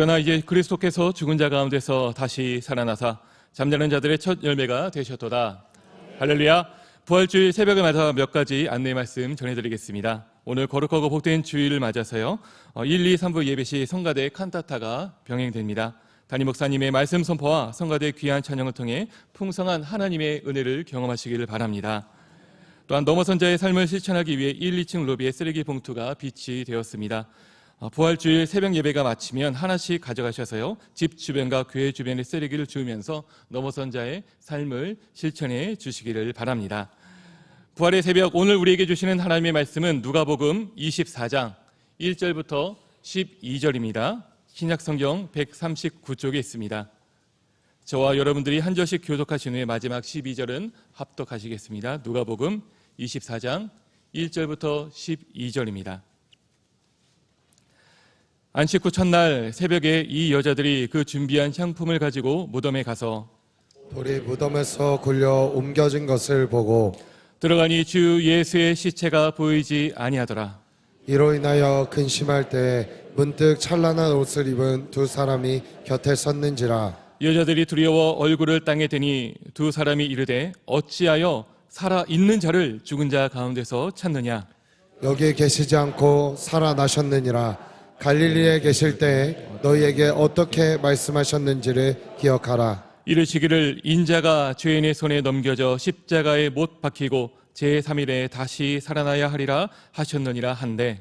그러나 이제 그리스도께서 죽은 자 가운데서 다시 살아나사 잠자는 자들의 첫 열매가 되셨도다. 할렐루야. 부활주일 새벽을 맞아 몇 가지 안내 말씀 전해드리겠습니다. 오늘 거룩하고 복된 주일을 맞아서요 1, 2, 3부 예배 시 성가대 칸타타가 병행됩니다. 담임 목사님의 말씀 선포와 성가대 귀한 찬양을 통해 풍성한 하나님의 은혜를 경험하시기를 바랍니다. 또한 넘어선 자의 삶을 실천하기 위해 1, 2층 로비에 쓰레기 봉투가 비치되었습니다. 부활주일 새벽 예배가 마치면 하나씩 가져가셔서요 집 주변과 교회 주변에 쓰레기를 주우면서 넘어선 자의 삶을 실천해 주시기를 바랍니다. 부활의 새벽, 오늘 우리에게 주시는 하나님의 말씀은 누가복음 24장 1절부터 12절입니다. 신약성경 139쪽에 있습니다. 저와 여러분들이 한 절씩 교독하신 후에 마지막 12절은 합독하시겠습니다. 누가복음 24장 1절부터 12절입니다. 안식 후 첫날 새벽에 이 여자들이 그 준비한 향품을 가지고 무덤에 가서 돌이 무덤에서 굴려 옮겨진 것을 보고 들어가니 주 예수의 시체가 보이지 아니하더라. 이로 인하여 근심할 때 문득 찬란한 옷을 입은 두 사람이 곁에 섰는지라. 여자들이 두려워 얼굴을 땅에 대니 두 사람이 이르되 어찌하여 살아 있는 자를 죽은 자 가운데서 찾느냐. 여기 계시지 않고 살아나셨느니라. 갈릴리에 계실 때 너희에게 어떻게 말씀하셨는지를 기억하라. 이르시기를 인자가 죄인의 손에 넘겨져 십자가에 못 박히고 제3일에 다시 살아나야 하리라 하셨느니라 한데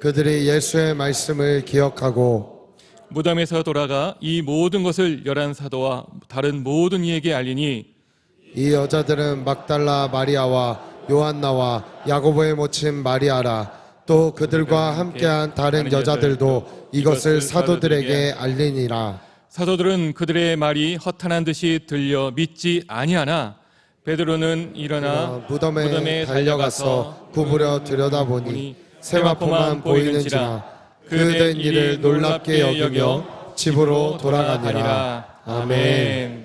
그들이 예수의 말씀을 기억하고 무덤에서 돌아가 이 모든 것을 열한 사도와 다른 모든 이에게 알리니 이 여자들은 막달라 마리아와 요한나와 야고보의 모친 마리아라. 또 그들과 함께한 다른 여자들도 이것을 사도들에게 알리니라. 사도들은 그들의 말이 허탄한 듯이 들려 믿지 아니하나 베드로는 일어나 무덤에 달려가서 구부려 들여다보니 세마포만 보이는지라. 그된 일을 놀랍게 여기며 집으로 돌아가니라. 아멘.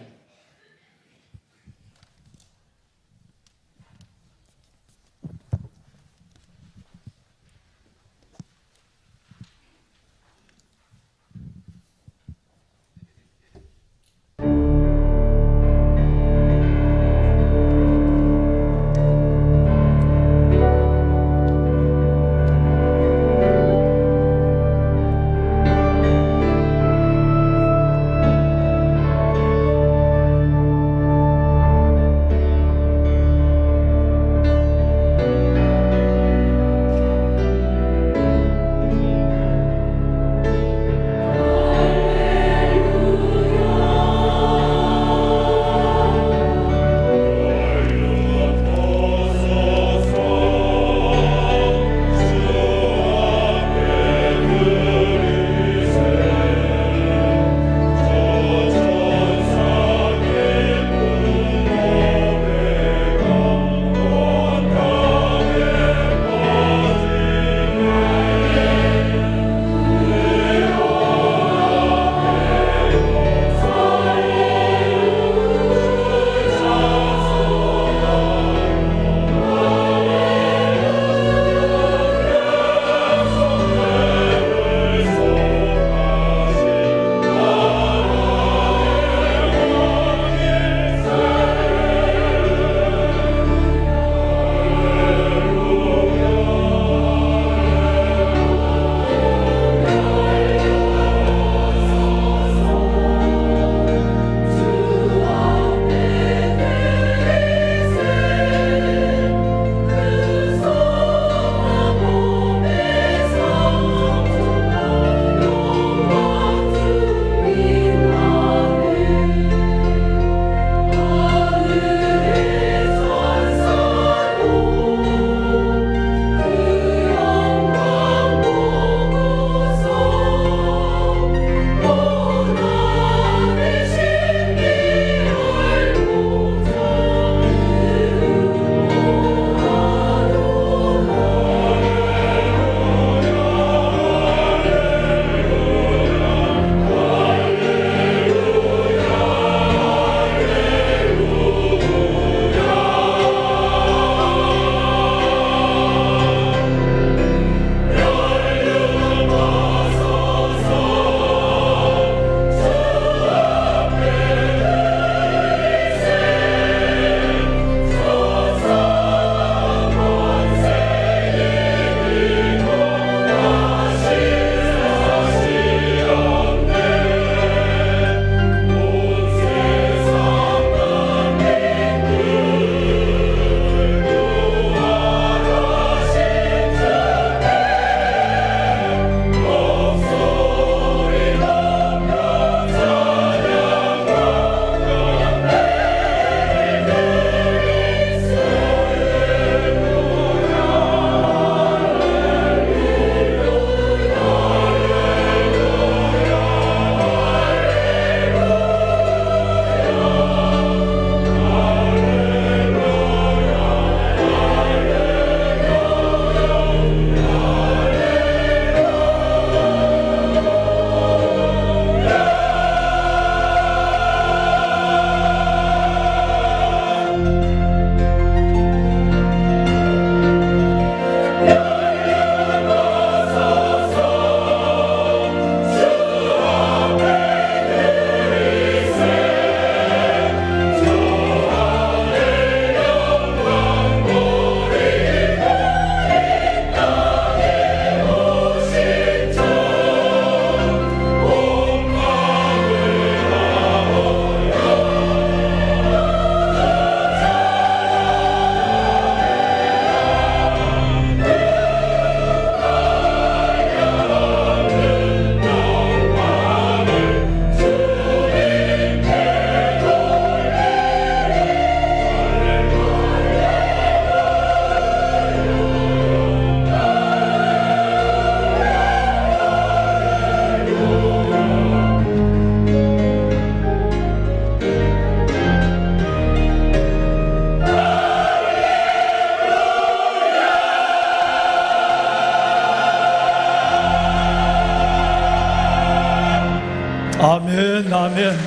아멘, 아멘.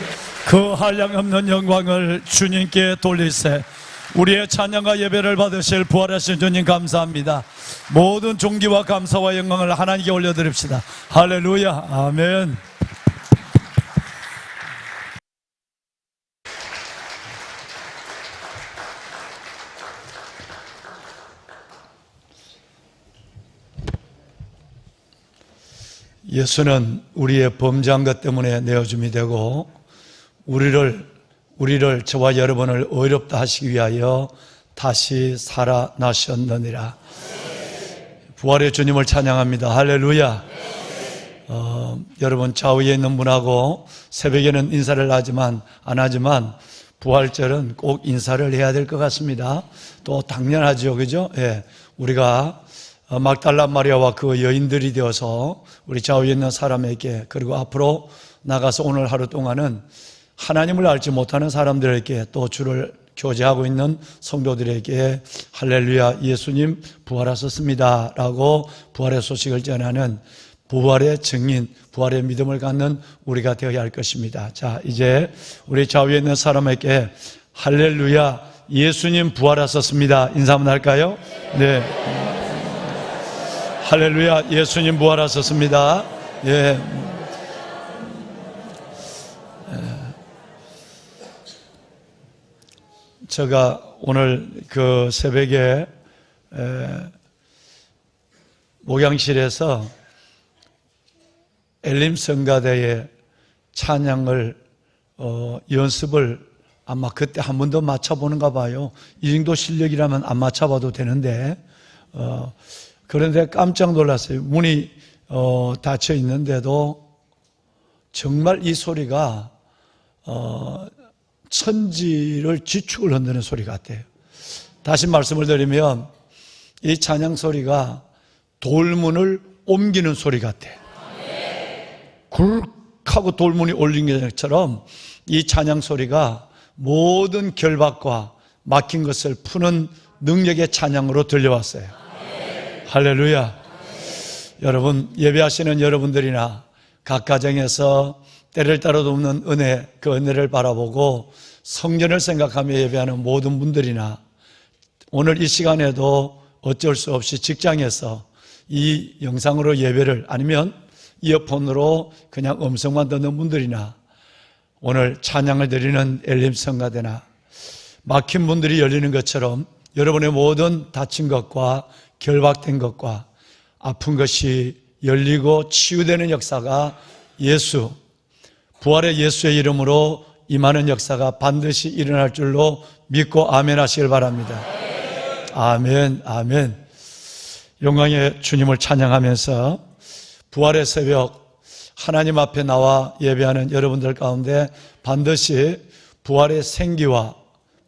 그 한량없는 영광을 주님께 돌리세. 우리의 찬양과 예배를 받으실 부활하신 주님 감사합니다. 모든 존귀와 감사와 영광을 하나님께 올려드립시다. 할렐루야, 아멘. 예수는 우리의 범죄한 것 때문에 내어줌이 되고 우리를 저와 여러분을 의롭다 하시기 위하여 다시 살아나셨느니라. 부활의 주님을 찬양합니다. 할렐루야. 여러분 좌우에 있는 분하고 새벽에는 인사를 안 하지만 부활절은 꼭 인사를 해야 될 것 같습니다. 또 당연하죠, 그죠? 예, 우리가 막달라 마리아와 그 여인들이 되어서 우리 좌우에 있는 사람에게, 그리고 앞으로 나가서 오늘 하루 동안은 하나님을 알지 못하는 사람들에게, 또 주를 교제하고 있는 성도들에게 할렐루야, 예수님 부활하셨습니다 라고 부활의 소식을 전하는 부활의 증인, 부활의 믿음을 갖는 우리가 되어야 할 것입니다. 자, 이제 우리 좌우에 있는 사람에게 할렐루야, 예수님 부활하셨습니다 인사 한번 할까요? 네. 할렐루야, 예수님 부활하셨습니다. 예. 제가 오늘 그 새벽에 목양실에서 엘림 성가대의 찬양을 연습을 아마 그때 한 번 더 맞춰보는가 봐요. 이 정도 실력이라면 안 맞춰봐도 되는데 그런데 깜짝 놀랐어요. 문이 닫혀 있는데도 정말 이 소리가 천지를 지축을 흔드는 소리 같아요. 다시 말씀을 드리면 이 찬양 소리가 돌문을 옮기는 소리 같아요. 굴하고 돌문이 올린 것처럼 이 찬양 소리가 모든 결박과 막힌 것을 푸는 능력의 찬양으로 들려왔어요. 할렐루야. 여러분, 예배하시는 여러분들이나 각 가정에서 때를 따로 돕는 은혜, 그 은혜를 바라보고 성전을 생각하며 예배하는 모든 분들이나 오늘 이 시간에도 어쩔 수 없이 직장에서 이 영상으로 예배를, 아니면 이어폰으로 그냥 음성만 듣는 분들이나 오늘 찬양을 드리는 엘림 성가대나 막힌 분들이 열리는 것처럼 여러분의 모든 다친 것과 결박된 것과 아픈 것이 열리고 치유되는 역사가 예수, 부활의 예수의 이름으로 임하는 역사가 반드시 일어날 줄로 믿고 아멘 하시길 바랍니다. 아멘, 아멘. 영광의 주님을 찬양하면서 부활의 새벽 하나님 앞에 나와 예배하는 여러분들 가운데 반드시 부활의 생기와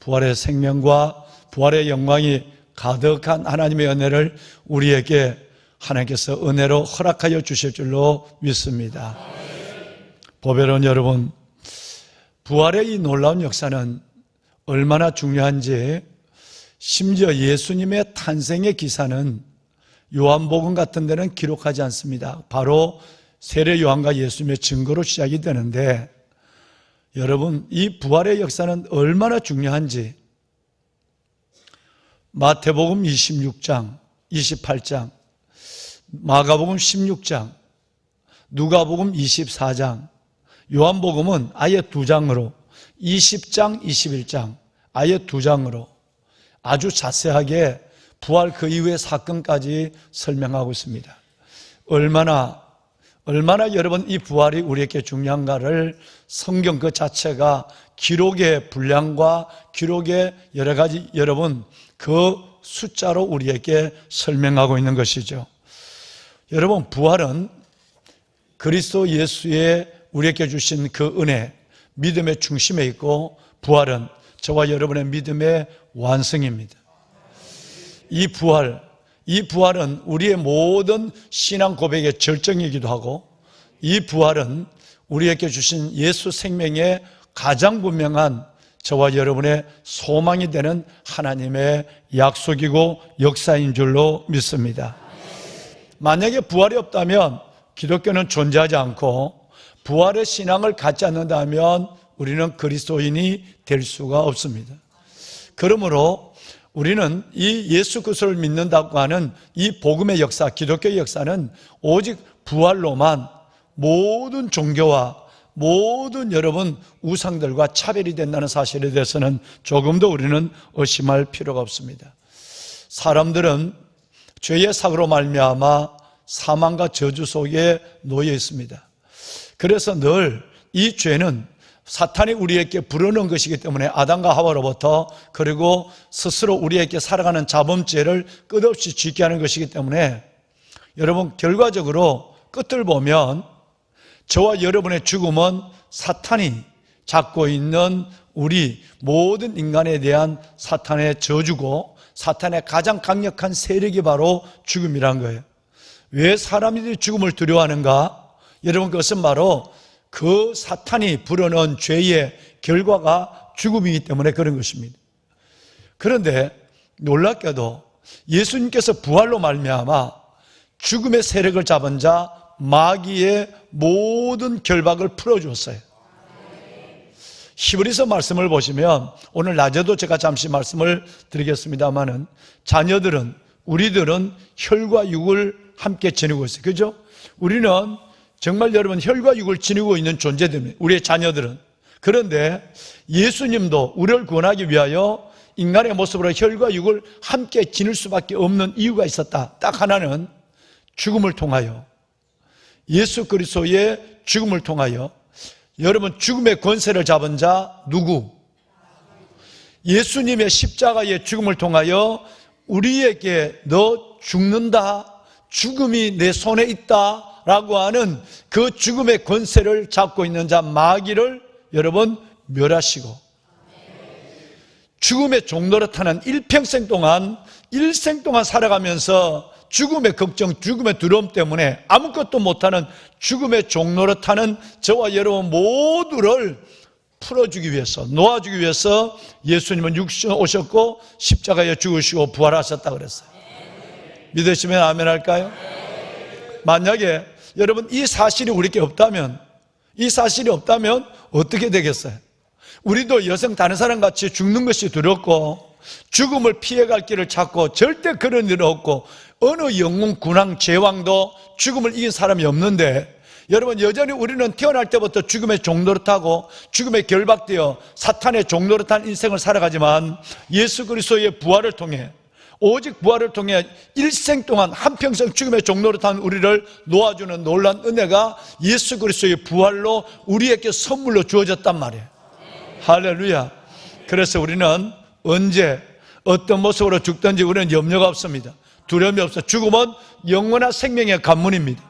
부활의 생명과 부활의 영광이 가득한 하나님의 은혜를 우리에게 하나님께서 은혜로 허락하여 주실 줄로 믿습니다. 보배로운 여러분, 부활의 이 놀라운 역사는 얼마나 중요한지 심지어 예수님의 탄생의 기사는 요한복음 같은 데는 기록하지 않습니다. 바로 세례 요한과 예수님의 증거로 시작이 되는데, 여러분, 이 부활의 역사는 얼마나 중요한지 마태복음 26장, 28장, 마가복음 16장, 누가복음 24장, 요한복음은 아예 2장으로 20장, 21장 아예 2장으로 아주 자세하게 부활 그 이후의 사건까지 설명하고 있습니다. 얼마나 여러분 이 부활이 우리에게 중요한가를 성경 그 자체가 기록의 분량과 기록의 여러 가지 여러분 그 숫자로 우리에게 설명하고 있는 것이죠. 여러분, 부활은 그리스도 예수의 우리에게 주신 그 은혜, 믿음의 중심에 있고, 부활은 저와 여러분의 믿음의 완성입니다. 이 부활은 우리의 모든 신앙 고백의 절정이기도 하고, 이 부활은 우리에게 주신 예수 생명의 가장 분명한 저와 여러분의 소망이 되는 하나님의 약속이고 역사인 줄로 믿습니다. 만약에 부활이 없다면 기독교는 존재하지 않고, 부활의 신앙을 갖지 않는다면 우리는 그리스도인이 될 수가 없습니다. 그러므로 우리는 이 예수 그리스도를 믿는다고 하는 이 복음의 역사, 기독교의 역사는 오직 부활로만 모든 종교와 모든 여러분 우상들과 차별이 된다는 사실에 대해서는 조금도 우리는 의심할 필요가 없습니다. 사람들은 죄의 사고로 말미암아 사망과 저주 속에 놓여 있습니다. 그래서 늘 이 죄는 사탄이 우리에게 불어넣은 것이기 때문에 아담과 하와로부터, 그리고 스스로 우리에게 살아가는 자범죄를 끝없이 짓게 하는 것이기 때문에 여러분, 결과적으로 끝을 보면 저와 여러분의 죽음은 사탄이 잡고 있는 우리 모든 인간에 대한 사탄의 저주고, 사탄의 가장 강력한 세력이 바로 죽음이란 거예요. 왜 사람들이 죽음을 두려워하는가? 여러분, 그것은 바로 그 사탄이 불어넣은 죄의 결과가 죽음이기 때문에 그런 것입니다. 그런데 놀랍게도 예수님께서 부활로 말미암아 죽음의 세력을 잡은 자 마귀의 모든 결박을 풀어주었어요. 히브리서 말씀을 보시면, 오늘 낮에도 제가 잠시 말씀을 드리겠습니다마는, 자녀들은, 우리들은 혈과 육을 함께 지니고 있어요. 그죠? 우리는 정말 여러분 혈과 육을 지니고 있는 존재들입니다. 우리의 자녀들은. 그런데 예수님도 우리를 구원하기 위하여 인간의 모습으로 혈과 육을 함께 지닐 수밖에 없는 이유가 있었다. 딱 하나는 죽음을 통하여, 예수 그리스도의 죽음을 통하여. 여러분, 죽음의 권세를 잡은 자 누구? 예수님의 십자가의 죽음을 통하여 우리에게 너 죽는다, 죽음이 내 손에 있다 라고 하는 그 죽음의 권세를 잡고 있는 자 마귀를 여러분 멸하시고, 죽음의 종노릇하는 일평생 동안, 일생 동안 살아가면서 죽음의 걱정, 죽음의 두려움 때문에 아무것도 못하는 죽음의 종노릇하는 저와 여러분 모두를 풀어주기 위해서, 놓아주기 위해서 예수님은 육신에 오셨고 십자가에 죽으시고 부활하셨다 그랬어요. 믿으시면 아멘 할까요? 만약에 여러분 이 사실이 우리에게 없다면, 이 사실이 없다면 어떻게 되겠어요? 우리도 여성 다른 사람같이 죽는 것이 두렵고 죽음을 피해갈 길을 찾고 절대 그런 일은 없고 어느 영웅 군왕 제왕도 죽음을 이긴 사람이 없는데, 여러분 여전히 우리는 태어날 때부터 죽음의 종노릇하고 죽음에 결박되어 사탄의 종노릇한 인생을 살아가지만, 예수 그리스도의 부활을 통해, 오직 부활을 통해 일생 동안 한평생 죽음의 종노릇한 우리를 놓아주는 놀라운 은혜가 예수 그리스도의 부활로 우리에게 선물로 주어졌단 말이에요. 할렐루야. 그래서 우리는 언제 어떤 모습으로 죽든지 우리는 염려가 없습니다. 두려움이 없어요. 죽음은 영원한 생명의 관문입니다.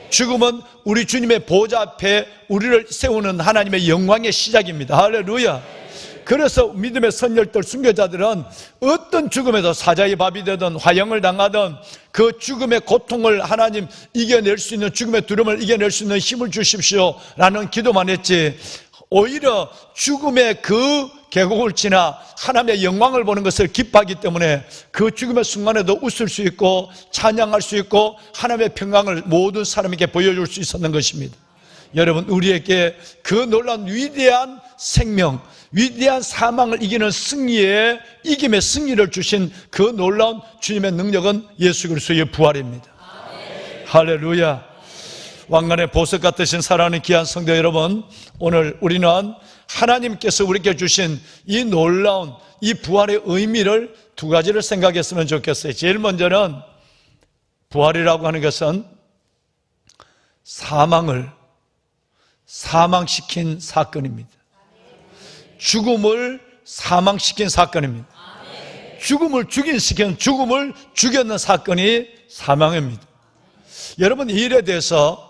죽음은 우리 주님의 보좌 앞에 우리를 세우는 하나님의 영광의 시작입니다. 할렐루야. 그래서 믿음의 선열들, 순교자들은 어떤 죽음에도 사자의 밥이 되든 화형을 당하든 그 죽음의 고통을 하나님 이겨낼 수 있는, 죽음의 두려움을 이겨낼 수 있는 힘을 주십시오 라는 기도만 했지, 오히려 죽음의 그 계곡을 지나 하나님의 영광을 보는 것을 기뻐하기 때문에 그 죽음의 순간에도 웃을 수 있고 찬양할 수 있고 하나님의 평강을 모든 사람에게 보여줄 수 있었는 것입니다. 여러분, 우리에게 그 놀라운 위대한 생명, 위대한 사망을 이기는 승리의 이김의 승리를 주신 그 놀라운 주님의 능력은 예수 그리스도의 부활입니다. 할렐루야. 왕관의 보석 같으신 사랑하는 귀한 성도 여러분, 오늘 우리는 하나님께서 우리에게 주신 이 놀라운 이 부활의 의미를 두 가지를 생각했으면 좋겠어요. 제일 먼저는 부활이라고 하는 것은 사망을 사망시킨 사건입니다. 죽음을 사망시킨 사건입니다. 죽음을 죽음을 죽였는 사건이 사망입니다. 여러분, 이 일에 대해서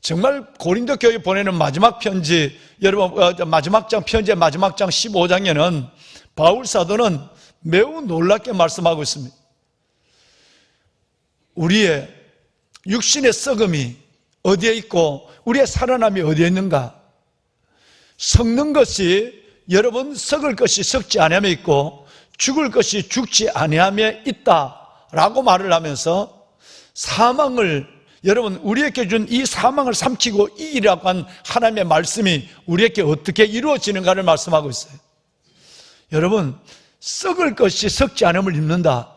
정말 고린도 교회 보내는 마지막 편지, 여러분 마지막 장 편지의 마지막 장 15장에는 바울 사도는 매우 놀랍게 말씀하고 있습니다. 우리의 육신의 썩음이 어디에 있고 우리의 살아남이 어디에 있는가? 썩는 것이 여러분 썩을 것이 썩지 아니함에 있고 죽을 것이 죽지 아니함에 있다라고 말을 하면서 사망을 여러분, 우리에게 준 이 사망을 삼키고 이기라고 한 하나님의 말씀이 우리에게 어떻게 이루어지는가를 말씀하고 있어요. 여러분, 썩을 것이 썩지 않음을 입는다.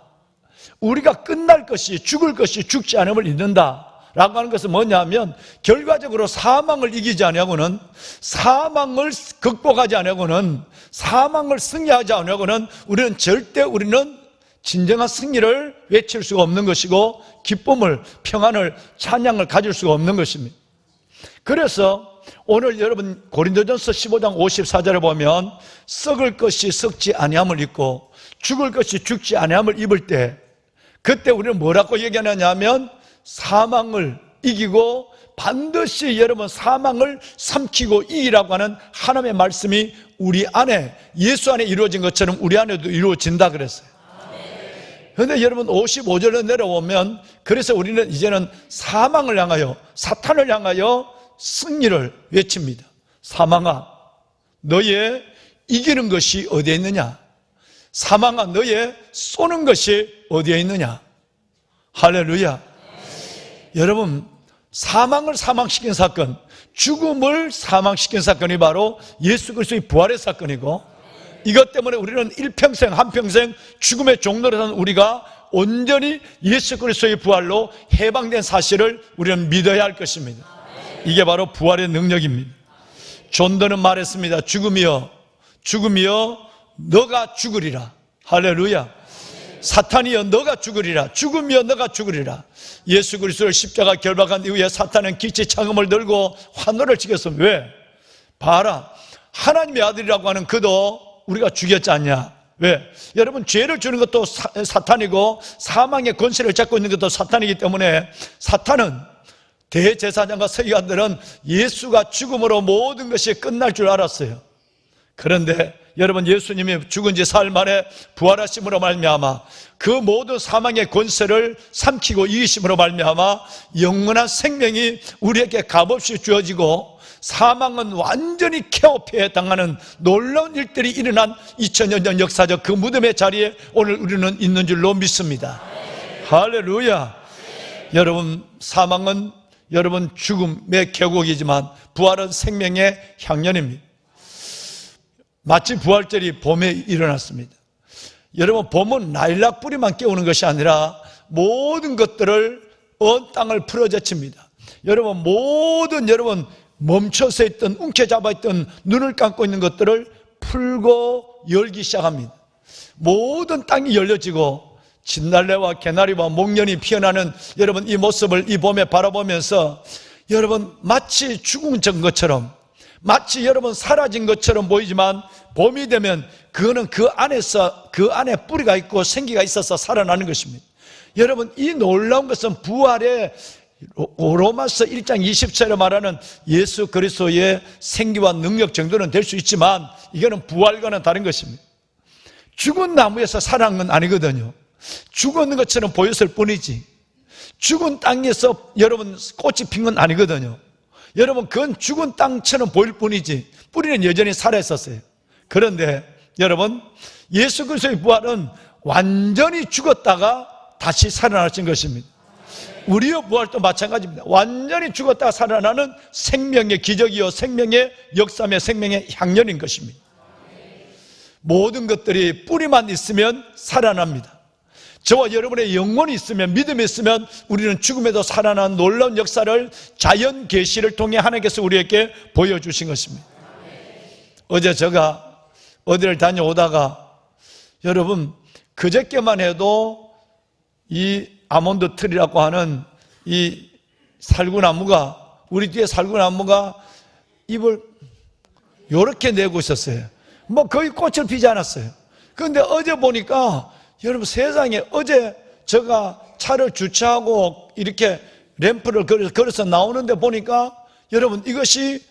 우리가 끝날 것이, 죽을 것이 죽지 않음을 입는다 라고 하는 것은 뭐냐면, 결과적으로 사망을 이기지 않으려고는, 사망을 극복하지 않으려고는, 사망을 승리하지 않으려고는 우리는 진정한 승리를 외칠 수가 없는 것이고, 기쁨을, 평안을, 찬양을 가질 수가 없는 것입니다. 그래서 오늘 여러분 고린도전서 15장 54절에 보면, 썩을 것이 썩지 아니함을 입고 죽을 것이 죽지 아니함을 입을 때, 그때 우리는 뭐라고 얘기하느냐 하면, 사망을 이기고 반드시 여러분 사망을 삼키고 이기라고 하는 하나님의 말씀이 우리 안에, 예수 안에 이루어진 것처럼 우리 안에도 이루어진다 그랬어요. 그런데 여러분 55절로 내려오면, 그래서 우리는 이제는 사망을 향하여, 사탄을 향하여 승리를 외칩니다. 사망아, 너의 이기는 것이 어디에 있느냐? 사망아, 너의 쏘는 것이 어디에 있느냐? 할렐루야. 여러분, 사망을 사망시킨 사건, 죽음을 사망시킨 사건이 바로 예수 그리스도의 부활의 사건이고, 이것 때문에 우리는 일평생 한평생 죽음의 종로로 사는 우리가 온전히 예수 그리스도의 부활로 해방된 사실을 우리는 믿어야 할 것입니다. 이게 바로 부활의 능력입니다. 존더는 말했습니다. 죽음이여, 죽음이여, 너가 죽으리라. 할렐루야. 사탄이여, 너가 죽으리라. 죽음이여, 너가 죽으리라. 예수 그리스도를 십자가 결박한 이후에 사탄은 기치 창음을 들고 환호를 치겠습니다. 왜? 봐라, 하나님의 아들이라고 하는 그도 우리가 죽였지 않냐? 왜? 여러분, 죄를 주는 것도 사탄이고 사망의 권세를 잡고 있는 것도 사탄이기 때문에, 사탄은, 대제사장과 서기관들은 예수가 죽음으로 모든 것이 끝날 줄 알았어요. 그런데 여러분, 예수님이 죽은 지 사흘 만에 부활하심으로 말미암아 그 모든 사망의 권세를 삼키고 이기심으로 말미암아 영원한 생명이 우리에게 값없이 주어지고, 사망은 완전히 케어피해 당하는 놀라운 일들이 일어난 2000년 전 역사적 그 무덤의 자리에 오늘 우리는 있는 줄로 믿습니다. 할렐루야. 여러분, 사망은 여러분 죽음의 계곡이지만 부활은 생명의 향연입니다. 마치 부활절이 봄에 일어났습니다. 여러분, 봄은 라일락 뿌리만 깨우는 것이 아니라 모든 것들을 언 땅을 풀어젖힙니다. 여러분, 모든 멈춰서 있던, 움켜잡아 있던, 눈을 감고 있는 것들을 풀고 열기 시작합니다. 모든 땅이 열려지고 진달래와 개나리와 목련이 피어나는 여러분 이 모습을 이 봄에 바라보면서, 여러분 마치 죽은 것처럼, 마치 여러분 사라진 것처럼 보이지만, 봄이 되면 그거는 그 안에 뿌리가 있고 생기가 있어서 살아나는 것입니다. 여러분, 이 놀라운 것은 부활의, 로마서 1장 20절에 말하는 예수 그리스도의 생기와 능력 정도는 될 수 있지만, 이거는 부활과는 다른 것입니다. 죽은 나무에서 살아난 건 아니거든요. 죽은 것처럼 보였을 뿐이지, 죽은 땅에서 여러분 꽃이 핀 건 아니거든요. 여러분, 그건 죽은 땅처럼 보일 뿐이지 뿌리는 여전히 살아있었어요. 그런데 여러분, 예수 그리스도의 부활은 완전히 죽었다가 다시 살아나신 것입니다. 우리의 부활도 마찬가지입니다. 완전히 죽었다가 살아나는 생명의 기적이요, 생명의 역사며 생명의 향연인 것입니다. 모든 것들이 뿌리만 있으면 살아납니다. 저와 여러분의 영혼이 있으면, 믿음이 있으면 우리는 죽음에도 살아난 놀라운 역사를 자연 계시를 통해 하나님께서 우리에게 보여주신 것입니다. 어제 제가 어디를 다녀오다가, 여러분 그저께만 해도 이 아몬드 트리라고 하는 이 살구나무가, 우리 뒤에 살구나무가 잎을 요렇게 내고 있었어요. 뭐 거의 꽃을 피지 않았어요. 그런데 어제 보니까, 여러분 세상에, 어제 제가 차를 주차하고 이렇게 램프를 걸어서 나오는데 보니까, 여러분 이것이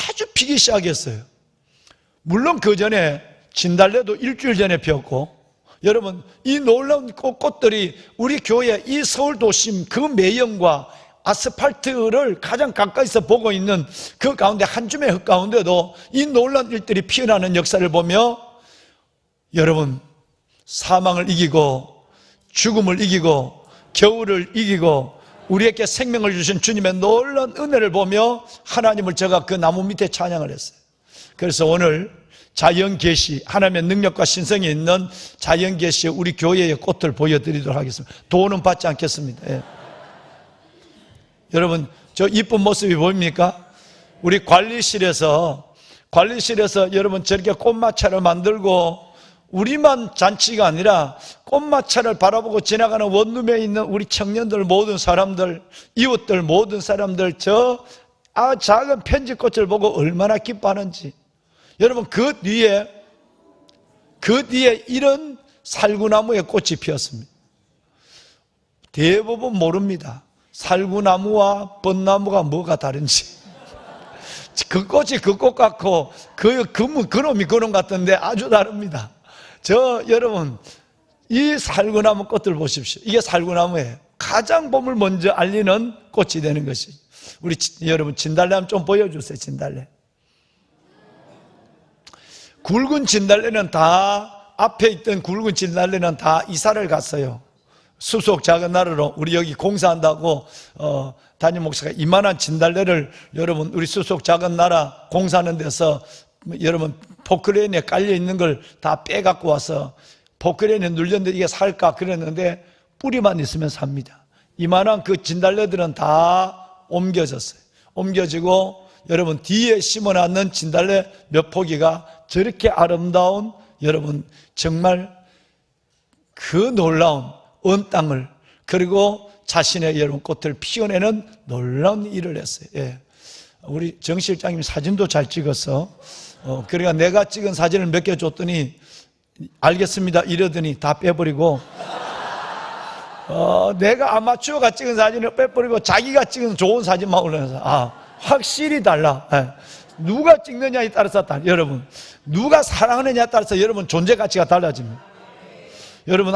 아주 피기 시작했어요. 물론 그 전에 진달래도 일주일 전에 피었고, 여러분 이 놀라운 꽃들이 우리 교회 이 서울 도심 그 매형과 아스팔트를 가장 가까이서 보고 있는 그 가운데 한 줌의 흙 가운데도 이 놀라운 일들이 피어나는 역사를 보며, 여러분 사망을 이기고 죽음을 이기고 겨울을 이기고 우리에게 생명을 주신 주님의 놀라운 은혜를 보며 하나님을 제가 그 나무 밑에 찬양을 했어요. 그래서 오늘 자연계시, 하나님의 능력과 신성이 있는 자연계시의 우리 교회의 꽃을 보여드리도록 하겠습니다. 돈은 받지 않겠습니다. 예. 여러분, 저 이쁜 모습이 보입니까? 우리 관리실에서 여러분 저렇게 꽃마차를 만들고 우리만 잔치가 아니라 꽃마차를 바라보고 지나가는 원룸에 있는 우리 청년들, 모든 사람들, 이웃들, 모든 사람들 저 작은 편지꽃을 보고 얼마나 기뻐하는지. 여러분 그 뒤에 이런 살구나무의 꽃이 피었습니다. 대부분 모릅니다. 살구나무와 벚나무가 뭐가 다른지. 그 꽃이 그 꽃 같고 그놈이 그놈 같은데 아주 다릅니다. 여러분 이 살구나무 꽃들 보십시오. 이게 살구나무예요. 가장 봄을 먼저 알리는 꽃이 되는 것이. 우리 여러분 진달래 한번 좀 보여주세요. 진달래. 굵은 진달래는 다 앞에 있던 굵은 진달래는 다 이사를 갔어요. 수속 작은 나라로. 우리 여기 공사한다고 담임 목사가 이만한 진달래를 여러분 우리 수속 작은 나라 공사하는 데서 여러분 포크레인에 깔려 있는 걸 다 빼갖고 와서 포크레인에 눌렸는데 이게 살까 그랬는데 뿌리만 있으면 삽니다. 이만한 그 진달래들은 다 옮겨졌어요. 옮겨지고 여러분 뒤에 심어놨는 진달래 몇 포기가 저렇게 아름다운 여러분 정말 그 놀라운 온 땅을 그리고 자신의 여러분 꽃을 피워내는 놀라운 일을 했어요. 예. 우리 정 실장님이 사진도 잘 찍었어. 그러니까 내가 찍은 사진을 몇 개 줬더니 알겠습니다 이러더니 다 빼버리고 내가 아마추어가 찍은 사진을 빼버리고 자기가 찍은 좋은 사진만 올려서 확실히 달라. 예. 누가 찍느냐에 따라서 여러분 누가 사랑하느냐에 따라서 여러분 존재 가치가 달라집니다. 여러분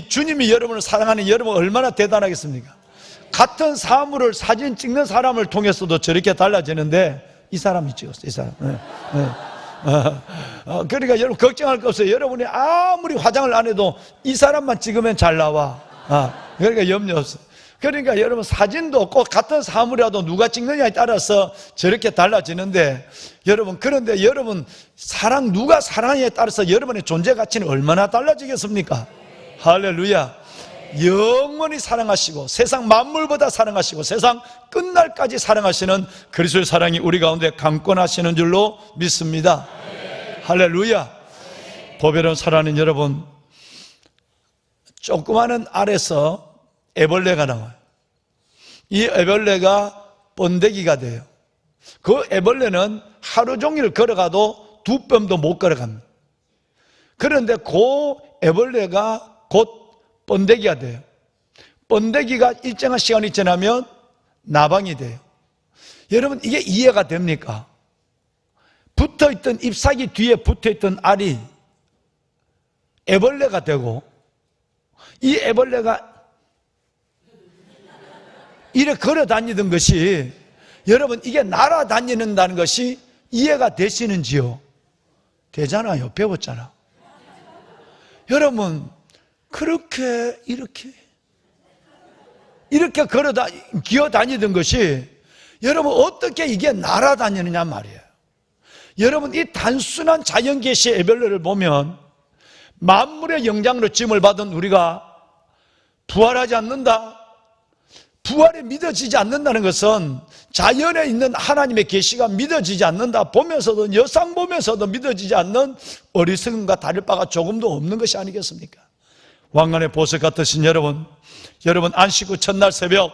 주님이 여러분을 사랑하는 여러분 얼마나 대단하겠습니까? 같은 사물을 사진 찍는 사람을 통해서도 저렇게 달라지는데 이 사람이 찍었어요. 이 사람. 그러니까 여러분 걱정할 거 없어요. 여러분이 아무리 화장을 안 해도 이 사람만 찍으면 잘 나와. 그러니까 염려 없어요. 그러니까 여러분 사진도 꼭 같은 사물이라도 누가 찍느냐에 따라서 저렇게 달라지는데 그런데 여러분 누가 사랑하느냐에 따라서 여러분의 존재 가치는 얼마나 달라지겠습니까? 할렐루야. 영원히 사랑하시고 세상 만물보다 사랑하시고 세상 끝날까지 사랑하시는 그리스도의 사랑이 우리 가운데 강권하시는 줄로 믿습니다. 할렐루야. 보배로운 사랑하는 여러분, 조그마한 알에서 애벌레가 나와요. 이 애벌레가 번데기가 돼요. 그 애벌레는 하루 종일 걸어가도 두 뼘도 못 걸어갑니다. 그런데 그 애벌레가 곧 번데기가 돼요. 번데기가 일정한 시간이 지나면 나방이 돼요. 여러분 이게 이해가 됩니까? 붙어있던 잎사귀 뒤에 붙어있던 알이 애벌레가 되고 이 애벌레가 이래 걸어 다니던 것이 여러분 이게 날아다니는다는 것이 이해가 되시는지요? 되잖아요. 배웠잖아. 여러분 그렇게 이렇게 기어 다니던 것이 여러분 어떻게 이게 날아다니느냐 말이에요. 여러분 이 단순한 자연계시의 애벌레를 보면 만물의 영장으로 지음을 받은 우리가 부활하지 않는다, 부활이 믿어지지 않는다는 것은 자연에 있는 하나님의 계시가 믿어지지 않는다, 보면서도 여상 보면서도 믿어지지 않는 어리석음과 다를 바가 조금도 없는 것이 아니겠습니까? 왕관의 보석 같으신 여러분 안식 후 첫날 새벽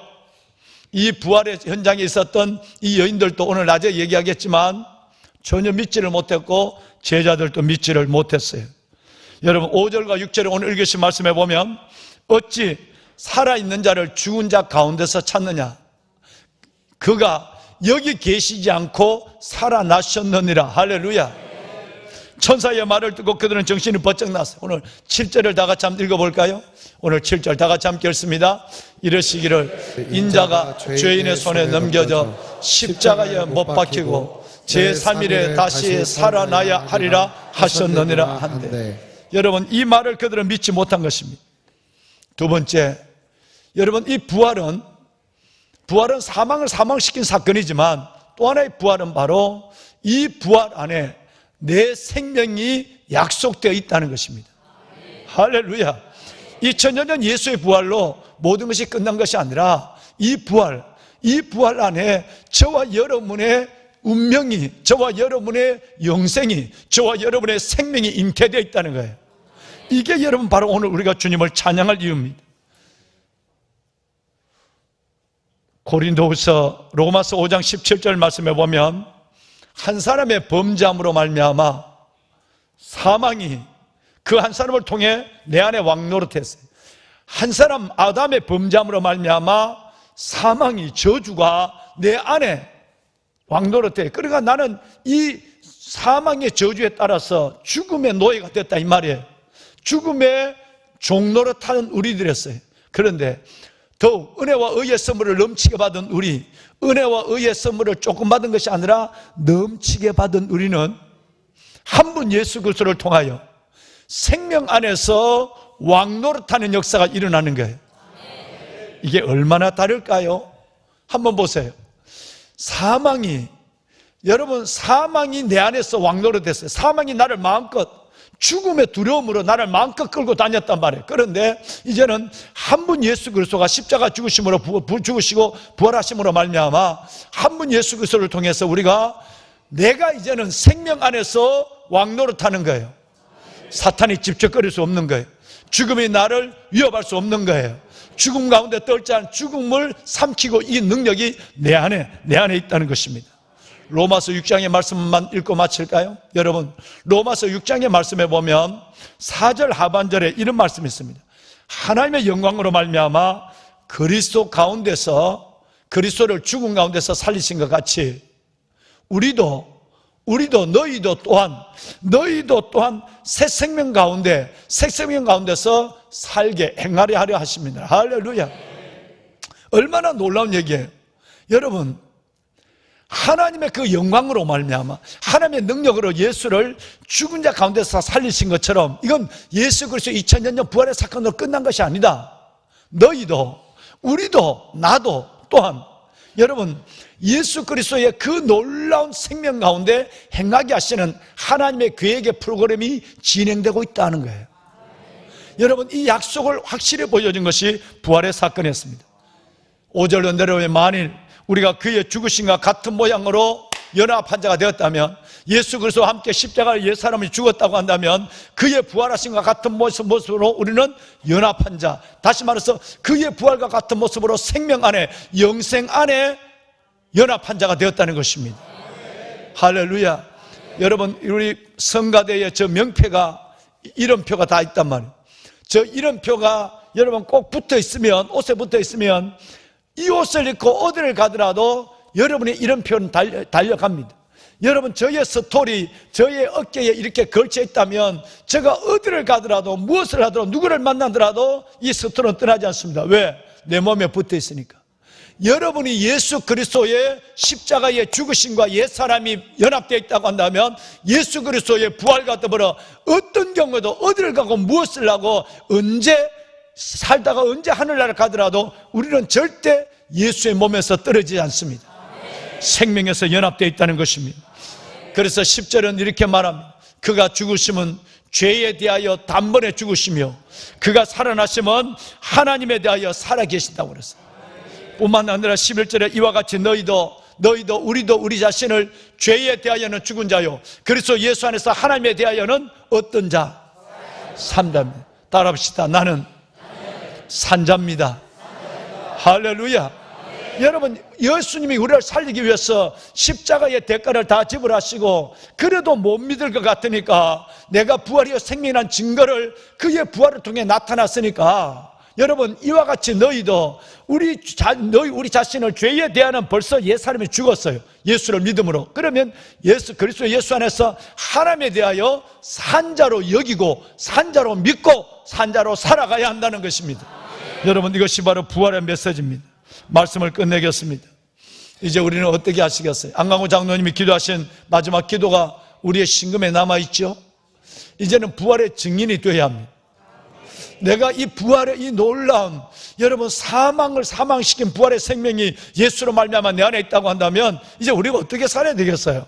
이 부활의 현장에 있었던 이 여인들도 오늘 낮에 얘기하겠지만 전혀 믿지를 못했고 제자들도 믿지를 못했어요. 여러분 5절과 6절에 오늘 읽으신 말씀에 보면 어찌 살아있는 자를 죽은 자 가운데서 찾느냐, 그가 여기 계시지 않고 살아나셨느니라. 할렐루야. 천사의 말을 듣고 그들은 정신이 번쩍 났어요. 오늘 7절을 다 같이 한번 읽어볼까요? 오늘 7절 다 같이 함께 읽습니다. 이르시기를 인자가 죄인의 손에 넘겨져 십자가에 못 박히고 제3일에 다시 살아나야 하리라 하셨느니라 한데, 여러분 이 말을 그들은 믿지 못한 것입니다. 두 번째, 여러분 이 부활은 부활은 사망을 사망시킨 사건이지만 또 하나의 부활은 바로 이 부활 안에 내 생명이 약속되어 있다는 것입니다. 할렐루야. 2000년 전 예수의 부활로 모든 것이 끝난 것이 아니라 이 부활 안에 저와 여러분의 운명이, 저와 여러분의 영생이, 저와 여러분의 생명이 임태되어 있다는 거예요. 이게 여러분 바로 오늘 우리가 주님을 찬양할 이유입니다. 고린도후서 로마서 5장 17절 말씀에 보면 한 사람의 범죄함으로 말미암아 사망이 그 한 사람을 통해 내 안에 왕노릇했어요. 한 사람 아담의 범죄함으로 말미암아 사망이, 저주가 내 안에 왕노릇해. 그러니까 나는 이 사망의 저주에 따라서 죽음의 노예가 됐다 이 말이에요. 죽음의 종노릇하는 우리들이었어요. 그런데 더욱 은혜와 의의 선물을 넘치게 받은 우리, 은혜와 의의 선물을 조금 받은 것이 아니라 넘치게 받은 우리는 한 분 예수 그리스도를 통하여 생명 안에서 왕노릇하는 역사가 일어나는 거예요. 이게 얼마나 다를까요? 한번 보세요. 여러분 사망이 내 안에서 왕노릇했어요. 사망이 나를 마음껏, 죽음의 두려움으로 나를 마음껏 끌고 다녔단 말이에요. 그런데 이제는 한 분 예수 그리스도가 십자가 죽으심으로 죽으시고 부활하심으로 말미암아 한 분 예수 그리스도를 통해서 내가 이제는 생명 안에서 왕노릇하는 거예요. 사탄이 집적거릴 수 없는 거예요. 죽음이 나를 위협할 수 없는 거예요. 죽음 가운데 떨지 않은 죽음을 삼키고 이 능력이 내 안에 있다는 것입니다. 로마서 6장의 말씀만 읽고 마칠까요? 여러분, 로마서 6장의 말씀에 보면 4절 하반절에 이런 말씀이 있습니다. 하나님의 영광으로 말미암아 그리스도 가운데서, 그리스도를 죽음 가운데서 살리신 것 같이 우리도 너희도 또한 새 생명 가운데서 살게 행하려 하려 하십니다. 할렐루야. 얼마나 놀라운 얘기예요. 여러분, 하나님의 그 영광으로 말미암아 하나님의 능력으로 예수를 죽은 자 가운데서 살리신 것처럼 이건 예수 그리스도 2000년 전 부활의 사건으로 끝난 것이 아니다. 너희도, 우리도, 나도 또한 여러분 예수 그리스도의 그 놀라운 생명 가운데 행하게 하시는 하나님의 계획의 프로그램이 진행되고 있다는 거예요. 여러분, 이 약속을 확실히 보여준 것이 부활의 사건이었습니다. 5절 내려오에 만일 우리가 그의 죽으심과 같은 모양으로 연합한 자가 되었다면, 예수 그리스도와 함께 십자가에 옛 사람이 죽었다고 한다면 그의 부활하심과 같은 모습으로 우리는 연합한 자, 다시 말해서 그의 부활과 같은 모습으로 생명 안에, 영생 안에 연합한 자가 되었다는 것입니다. 할렐루야. 여러분, 우리 성가대에 저 명패가, 이름표가 다 있단 말이에요. 저 이름표가 여러분 꼭 붙어 있으면, 옷에 붙어 있으면 이 옷을 입고 어디를 가더라도 여러분의 이름표는 달려갑니다. 여러분, 저의 스토리, 저의 어깨에 이렇게 걸쳐 있다면 제가 어디를 가더라도, 무엇을 하더라도, 누구를 만나더라도 이 스토리는 떠나지 않습니다. 왜? 내 몸에 붙어 있으니까. 여러분이 예수 그리스도의 십자가의 죽으심과 옛사람이 연합되어 있다고 한다면 예수 그리스도의 부활과 더불어 어떤 경우에도 어디를 가고 무엇을 하고 언제 살다가 언제 하늘나라를 가더라도 우리는 절대 예수의 몸에서 떨어지지 않습니다. 생명에서 연합되어 있다는 것입니다. 그래서 10절은 이렇게 말합니다. 그가 죽으심은 죄에 대하여 단번에 죽으시며 그가 살아나심은 하나님에 대하여 살아계신다고 그랬어요. 뿐만 아니라 11절에 이와 같이 너희도 우리도 우리 자신을 죄에 대하여는 죽은 자요 그리스도 예수 안에서 하나님에 대하여는 어떤 자? 산자입니다. 따라합시다. 나는 산자입니다. 할렐루야. 여러분, 예수님이 우리를 살리기 위해서 십자가의 대가를 다 지불하시고 그래도 못 믿을 것 같으니까 내가 부활이요 생명이라는 증거를 그의 부활을 통해 나타났으니까 여러분, 이와 같이 너희도 우리 자신을 죄에 대하여는 벌써 옛사람이 죽었어요. 예수를 믿음으로. 그러면 그리스도 예수 안에서 하나님에 대하여 산자로 여기고 산자로 믿고 산자로 살아가야 한다는 것입니다. 여러분, 이것이 바로 부활의 메시지입니다. 말씀을 끝내겠습니다. 이제 우리는 어떻게 하시겠어요? 안강호 장로님이 기도하신 마지막 기도가 우리의 심금에 남아있죠. 이제는 부활의 증인이 되어야 합니다. 내가 이 부활의 이 놀라운, 여러분 사망을 사망시킨 부활의 생명이 예수로 말미암아 내 안에 있다고 한다면 이제 우리가 어떻게 살아야 되겠어요?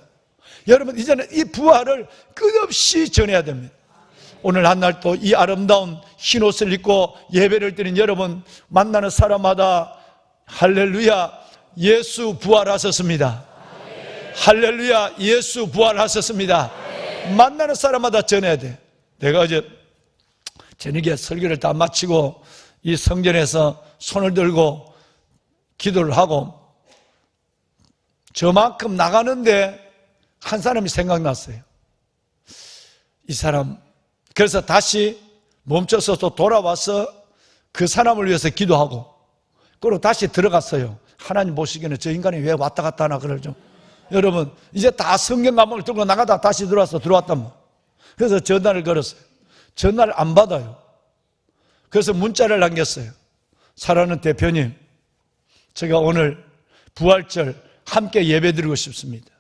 여러분 이제는 이 부활을 끝없이 전해야 됩니다. 오늘 한날 또 이 아름다운 흰옷을 입고 예배를 드린 여러분 만나는 사람마다 할렐루야 예수 부활하셨습니다. 할렐루야 예수 부활하셨습니다. 만나는 사람마다 전해야 돼. 내가 어제 저녁에 설교를 다 마치고 이 성전에서 손을 들고 기도를 하고 저만큼 나가는데 한 사람이 생각났어요. 이 사람, 그래서 다시 멈춰서 또 돌아와서 그 사람을 위해서 기도하고 그리고 다시 들어갔어요. 하나님 보시기에는 저 인간이 왜 왔다 갔다 하나 그러죠. 여러분 이제 다 성경 감옥을 들고 나가다 다시 들어왔단 말이에요. 그래서 전화를 걸었어요. 전화를 안 받아요. 그래서 문자를 남겼어요. 사랑하는 대표님, 제가 오늘 부활절 함께 예배드리고 싶습니다.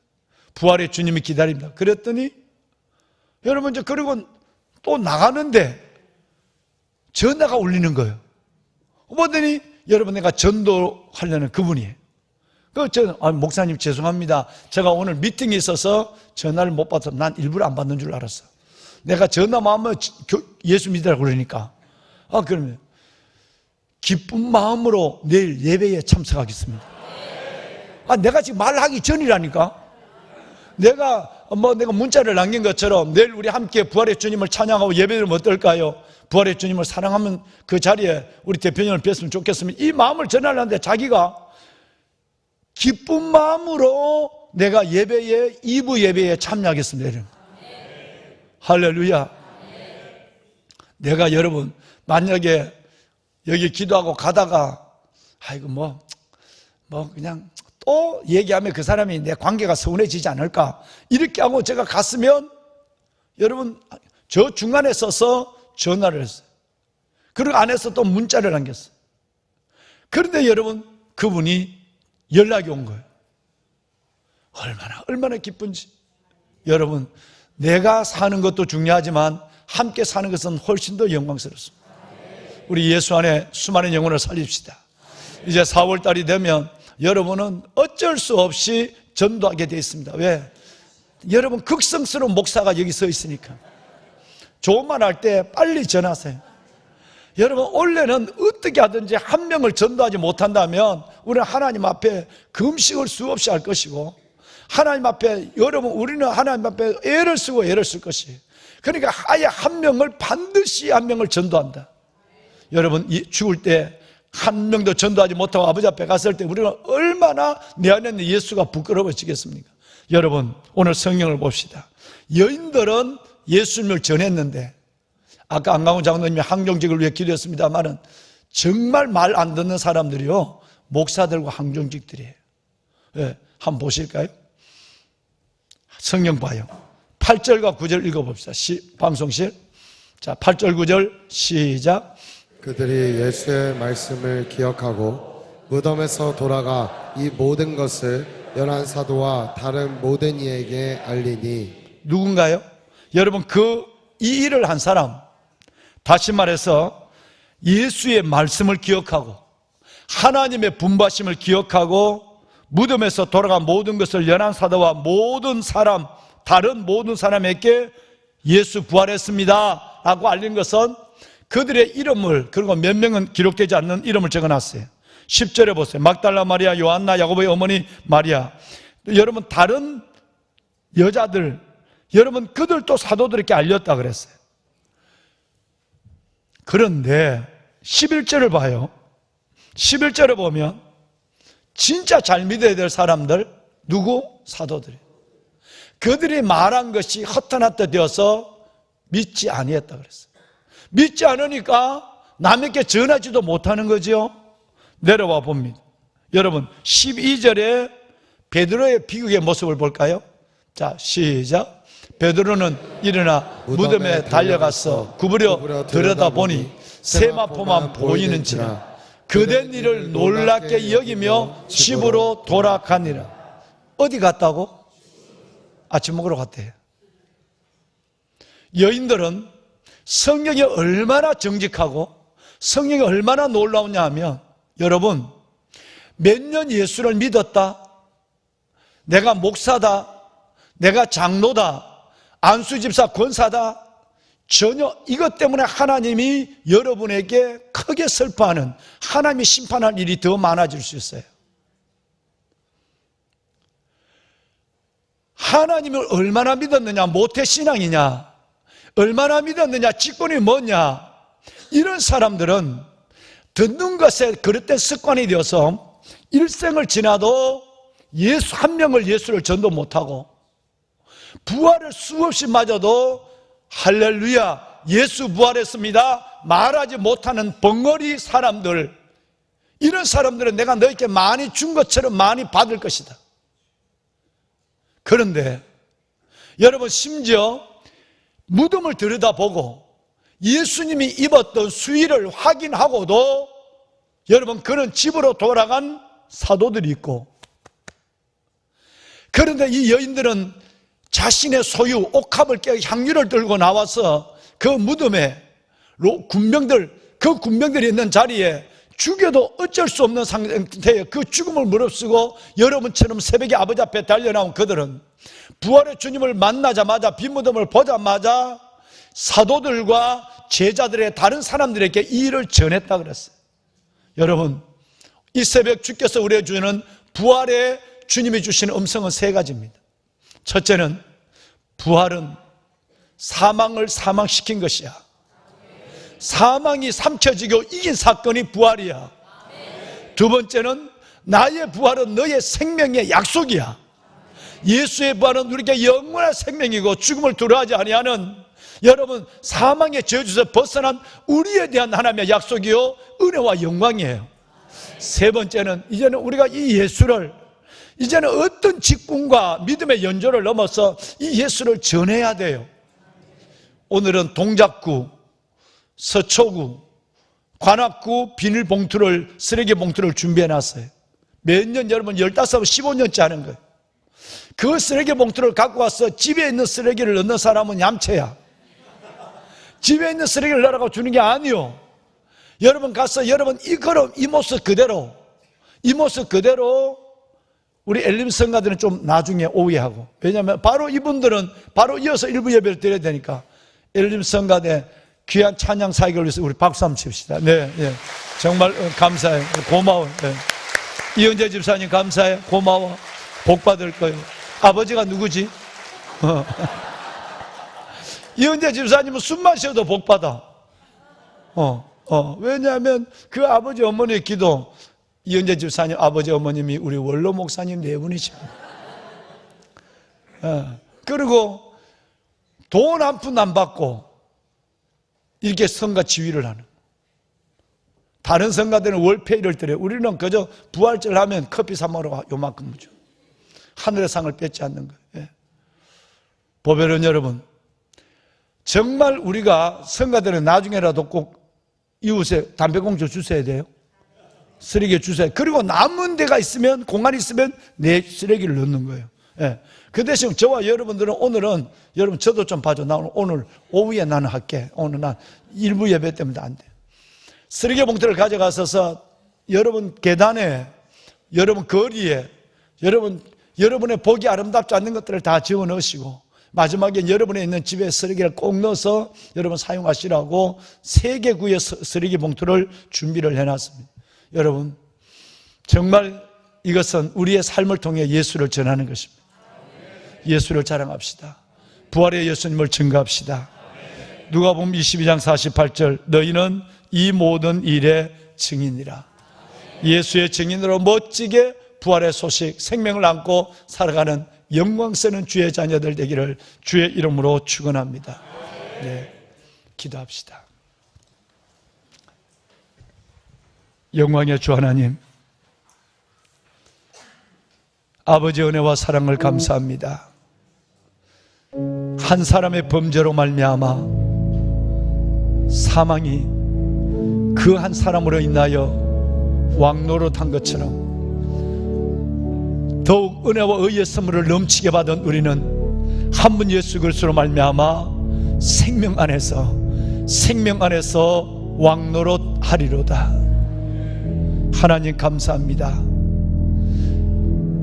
부활의 주님이 기다립니다. 그랬더니 여러분 이제 그리고 또 나가는데 전화가 울리는 거예요. 보더니 여러분 내가 전도하려는 그분이에요. 목사님 죄송합니다. 제가 오늘 미팅이 있어서 전화를 못 받아서 난 일부러 안 받는 줄 알았어. 내가 전화만 하면 예수 믿으라고 그러니까. 그러면 기쁜 마음으로 내일 예배에 참석하겠습니다. 내가 지금 말하기 전이라니까. 내가 문자를 남긴 것처럼 내일 우리 함께 부활의 주님을 찬양하고 예배드리면 어떨까요? 부활의 주님을 사랑하면 그 자리에 우리 대표님을 뵀으면 좋겠습니다. 이 마음을 전하려는데 자기가 기쁜 마음으로 내가 예배에 2부 예배에 참여하겠습니다. 할렐루야. 내가 여러분 만약에 여기 기도하고 가다가 아이고 그냥 또 얘기하면 그 사람이 내 관계가 서운해지지 않을까 이렇게 하고 제가 갔으면 여러분 저 중간에 서서 전화를 했어요. 그리고 안에서 또 문자를 남겼어요. 그런데 여러분 그분이 연락이 온 거예요. 얼마나 기쁜지. 여러분 내가 사는 것도 중요하지만 함께 사는 것은 훨씬 더 영광스럽습니다. 우리 예수 안에 수많은 영혼을 살립시다. 이제 4월달이 되면 여러분은 어쩔 수 없이 전도하게 되어 있습니다. 왜? 여러분 극성스러운 목사가 여기 서 있으니까. 좋은 말 할 때 빨리 전하세요. 여러분 원래는 어떻게 하든지 한 명을 전도하지 못한다면 우리는 하나님 앞에 금식을 수없이 할 것이고 하나님 앞에 우리는 하나님 앞에 애를 쓰고 애를 쓸 것이에요. 그러니까 아예 한 명을 반드시 한 명을 전도한다. 여러분 죽을 때 한 명도 전도하지 못하고 아버지 앞에 갔을 때 우리는 얼마나 내 안에 있는 예수가 부끄러워지겠습니까? 여러분 오늘 성경을 봅시다. 여인들은 예수님을 전했는데 아까 안강훈 장로님이 항정직을 위해 기도했습니다만은 정말 말 안 듣는 사람들이요 목사들과 항정직들이에요. 네, 한번 보실까요? 성경 봐요. 8절과 9절 읽어봅시다. 방송실. 자, 8절 9절 시작. 그들이 예수의 말씀을 기억하고 무덤에서 돌아가 이 모든 것을 11 사도와 다른 모든 이에게 알리니. 누군가요? 여러분 이 일을 한 사람, 다시 말해서 예수의 말씀을 기억하고 하나님의 분바심을 기억하고 무덤에서 돌아간 모든 것을 11 사도와 모든 사람, 다른 모든 사람에게 예수 부활했습니다 라고 알린 것은 그들의 이름을, 그리고 몇 명은 기록되지 않는 이름을 적어놨어요. 10절에 보세요. 막달라 마리아, 요한나, 야고보의 어머니 마리아. 여러분 다른 여자들, 여러분 그들도 사도들에게 알렸다 그랬어요. 그런데 11절을 봐요. 11절에 보면 진짜 잘 믿어야 될 사람들, 누구? 사도들이. 그들이 말한 것이 허탄하다 되어서 믿지 아니했다 그랬어요. 믿지 않으니까 남에게 전하지도 못하는 거죠. 내려와 봅니다. 여러분 12절에 베드로의 비극의 모습을 볼까요? 자, 시작. 베드로는 일어나 무덤에 달려가서 구부려 들여다보니 세마포만 보이는지라 그된 일을 놀랍게 여기며 집으로 돌아가니라. 어디 갔다고? 아침 먹으러 갔대요. 여인들은 성경이 얼마나 정직하고 성경이 얼마나 놀라우냐 하면, 여러분, 몇 년 예수를 믿었다, 내가 목사다, 내가 장로다, 안수집사 권사다, 전혀 이것 때문에 하나님이 여러분에게 크게 슬퍼하는, 하나님이 심판할 일이 더 많아질 수 있어요. 하나님을 얼마나 믿었느냐, 모태신앙이냐, 얼마나 믿었느냐, 직분이 뭐냐, 이런 사람들은 듣는 것에 그릇된 습관이 되어서 일생을 지나도 예수 한 명을 예수를 전도 못하고 부활을 수없이 맞아도 할렐루야 예수 부활했습니다 말하지 못하는 벙어리 사람들, 이런 사람들은 내가 너에게 많이 준 것처럼 많이 받을 것이다. 그런데 여러분, 심지어 무덤을 들여다보고 예수님이 입었던 수의를 확인하고도 여러분, 그런 집으로 돌아간 사도들이 있고, 그런데 이 여인들은 자신의 소유 옥합을 깨 향유를 들고 나와서 그 무덤에 그 군병들이 있는 자리에 죽여도 어쩔 수 없는 상태에 그 죽음을 무릅쓰고 여러분처럼 새벽에 아버지 앞에 달려나온 그들은 부활의 주님을 만나자마자 빈 무덤을 보자마자 사도들과 제자들의 다른 사람들에게 이 일을 전했다 그랬어요. 여러분, 이 새벽 주께서 우리에게 주는 부활의 주님이 주시는 음성은 세 가지입니다. 첫째는 부활은 사망을 사망시킨 것이야. 사망이 삼켜지고 이긴 사건이 부활이야. 두 번째는 나의 부활은 너의 생명의 약속이야. 예수의 부활은 우리에게 영원한 생명이고 죽음을 두려워하지 아니하는, 여러분, 사망의 저주에서 벗어난 우리에 대한 하나님의 약속이요 은혜와 영광이에요. 세 번째는 이제는 우리가 이 예수를, 이제는 어떤 직분과 믿음의 연조를 넘어서 이 예수를 전해야 돼요. 오늘은 동작구, 서초구, 관악구 비닐봉투를, 쓰레기 봉투를 준비해 놨어요. 몇 년, 여러분 15, 15년째 하는 거예요. 그 쓰레기 봉투를 갖고 와서 집에 있는 쓰레기를 넣는 사람은 얌체야. 집에 있는 쓰레기를 넣으라고 주는 게 아니요. 여러분 가서 여러분 이 모습 그대로, 이 모습 그대로 우리 엘림 성가들은 좀 나중에 오해하고, 왜냐하면 바로 이분들은 바로 이어서 일부 예배를 드려야 되니까 엘림 성가대 귀한 찬양 사역을 위해서 우리 박수 한번 칩시다. 네, 네. 정말 감사해요. 고마워요. 네. 이은재 집사님 감사해요. 고마워. 복 받을 거예요. 아버지가 누구지? 이은재 집사님은 숨만 쉬어도 복 받아. 왜냐하면 그 아버지 어머니의 기도, 이은재 집사님 아버지 어머님이 우리 원로 목사님 네 분이십니다. 그리고 돈 한 푼 안 받고 이렇게 성가 지휘를 하는, 다른 성가들은 월페이를 드려요. 우리는 그저 부활절 하면 커피 사 먹으러 요만큼 줘. 하늘의 상을 뺏지 않는 거예요. 보배는 여러분, 정말 우리가 성가들은 나중에라도 꼭 이웃에 담배꽁초 주셔야 돼요. 쓰레기 주세요. 그리고 남은 데가 있으면, 공간이 있으면 내 쓰레기를 넣는 거예요. 그 대신 저와 여러분들은 오늘은, 여러분 저도 좀 봐줘. 나 오늘 오후에 나는 할게. 오늘 난 일부 예배 때문에 안 돼. 쓰레기 봉투를 가져가서 여러분 계단에, 여러분 거리에, 여러분의 보기 아름답지 않는 것들을 다 지워 넣으시고, 마지막에 여러분의 있는 집에 쓰레기를 꼭 넣어서 여러분 사용하시라고 3개 구의 쓰레기 봉투를 준비를 해놨습니다. 여러분, 정말 이것은 우리의 삶을 통해 예수를 전하는 것입니다. 예수를 자랑합시다. 부활의 예수님을 증거합시다. 누가복음 22장 48절, 너희는 이 모든 일의 증인이라. 예수의 증인으로 멋지게 부활의 소식, 생명을 안고 살아가는 영광스러운 주의 자녀들 되기를 주의 이름으로 축원합니다. 네, 기도합시다. 영광의 주 하나님, 아버지의 은혜와 사랑을 감사합니다. 한 사람의 범죄로 말미암아 사망이 그 한 사람으로 인하여 왕노릇한 것처럼 더욱 은혜와 의의 선물을 넘치게 받은 우리는 한 분 예수 그리스도로 말미암아 생명 안에서 생명 안에서 왕노릇 하리로다. 하나님 감사합니다.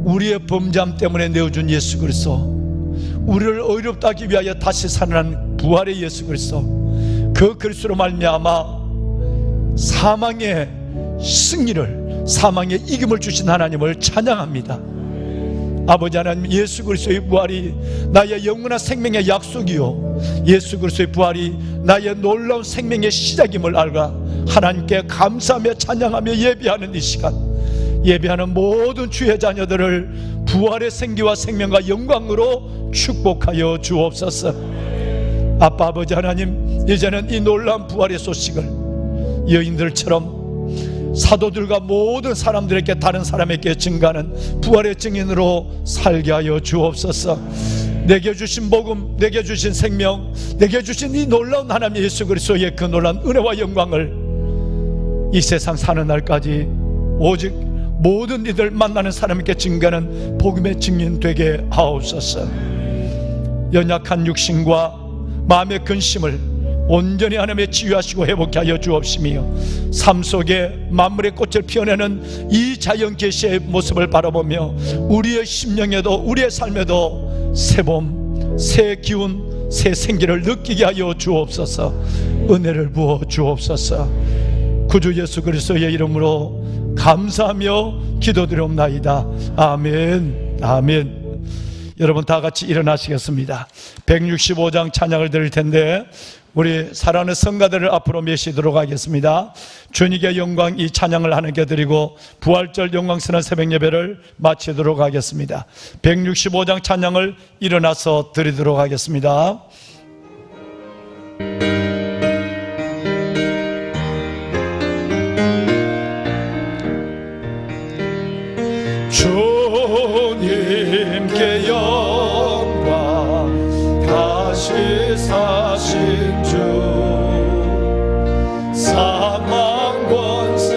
우리의 범죄함 때문에 내어준 예수 그리스도, 우리를 의롭다 하기 위하여 다시 살아난 부활의 예수 그리스도, 그 그리스도로 말미암아 사망의 승리를, 사망의 이김을 주신 하나님을 찬양합니다. 아버지 하나님, 예수 그리스도의 부활이 나의 영원한 생명의 약속이요, 예수 그리스도의 부활이 나의 놀라운 생명의 시작임을 알라 하나님께 감사하며 찬양하며 예배하는 이 시간, 예배하는 모든 주의 자녀들을 부활의 생기와 생명과 영광으로 축복하여 주옵소서. 아빠 아버지 하나님, 이제는 이 놀라운 부활의 소식을 여인들처럼 사도들과 모든 사람들에게, 다른 사람에게 증가하는 부활의 증인으로 살게 하여 주옵소서. 내게 주신 복음, 내게 주신 생명, 내게 주신 이 놀라운 하나님 예수 그리스도의 그 놀라운 은혜와 영광을 이 세상 사는 날까지 오직 모든 이들 만나는 사람에게 증가하는 복음의 증인 되게 하옵소서. 연약한 육신과 마음의 근심을 온전히 하나님의 치유하시고 회복케 하여 주옵시며, 삶 속에 만물의 꽃을 피워내는 이 자연 계시의 모습을 바라보며 우리의 심령에도, 우리의 삶에도 새 봄, 새 기운, 새 생기를 느끼게 하여 주옵소서. 은혜를 부어 주옵소서. 구주 예수 그리스도의 이름으로 감사하며 기도드리옵나이다. 아멘. 아멘. 여러분 다 같이 일어나시겠습니다. 165장 찬양을 드릴 텐데 우리 사랑하는 성가들을 앞으로 모시도록 하겠습니다. 주님의 영광, 이 찬양을 하나님께 드리고 부활절 영광스러운 새벽 예배를 마치도록 하겠습니다. 165장 찬양을 일어나서 드리도록 하겠습니다. 주님께 영광, 다시 사신 주, 사망 권세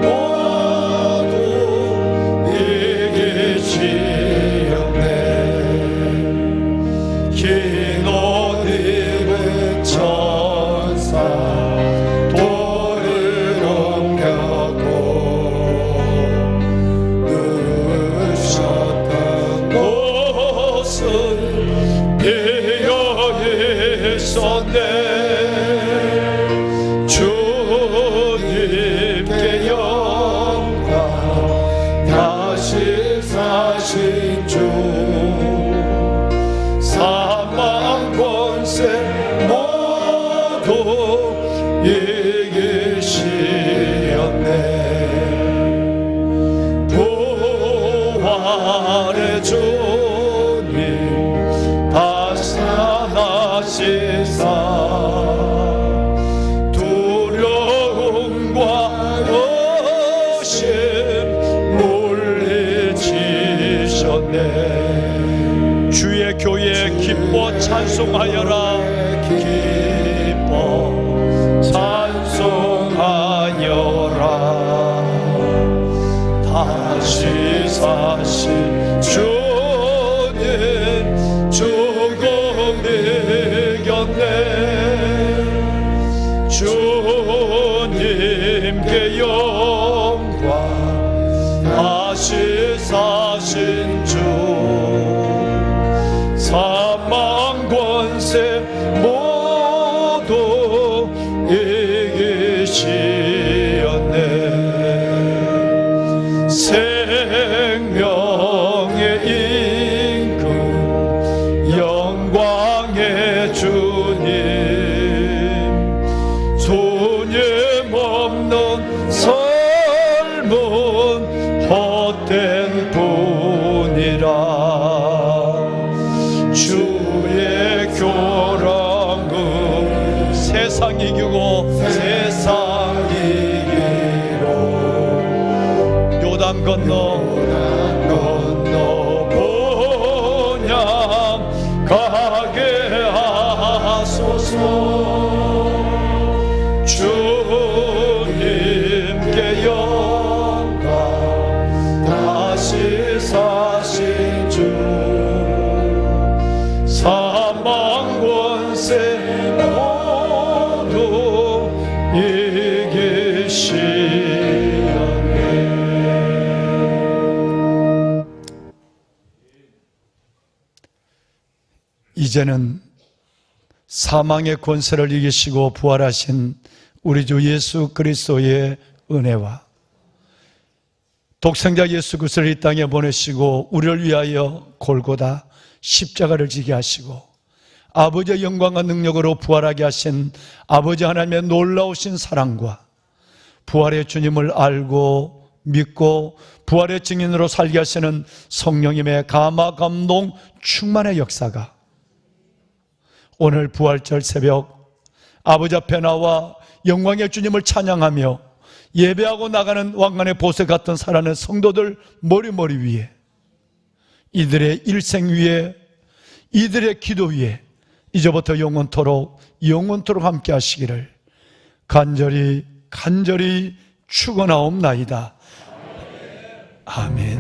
모두 이기시었네. 흰 옷 입은 천사 돌을 옮겼고 누우셨던 곳은 비어 있었네. 주님께 영광, 다시 사신 주, 사망 권세 모두 이기시었네. 부활의 주님 다시 나시사 두려움과 의심 물리치셨네. 주의 교회 기뻐 찬송하여라. 기뻐 찬송하여라. 다시 사신 주님 죽음 이겼네. 주님께 영광, 다시 사신 주, 사망 권세 모두 이기시었네. 생명의 임금, 영광의 주님, 주님 없는 삶은 헛된 뿐이라. 주의 교랑은 세상 이기고 세상 이기로 요단 건너 본향 가게 하소서. 주님께 영광, 다시 사신 주, 사망 권세 모두 이제는 사망의 권세를 이기시고 부활하신 우리 주 예수 그리스도의 은혜와 독생자 예수 그리스도를 이 땅에 보내시고 우리를 위하여 골고다 십자가를 지게 하시고 아버지의 영광과 능력으로 부활하게 하신 아버지 하나님의 놀라우신 사랑과 부활의 주님을 알고 믿고 부활의 증인으로 살게 하시는 성령님의 감화 감동 충만의 역사가 오늘 부활절 새벽 아버지 앞에 나와 영광의 주님을 찬양하며 예배하고 나가는 왕관의 보석 같은 살아있는 성도들 머리 위에, 이들의 일생 위에, 이들의 기도 위에 이제부터 영원토록 함께 하시기를 간절히 축원하옵나이다. 아멘.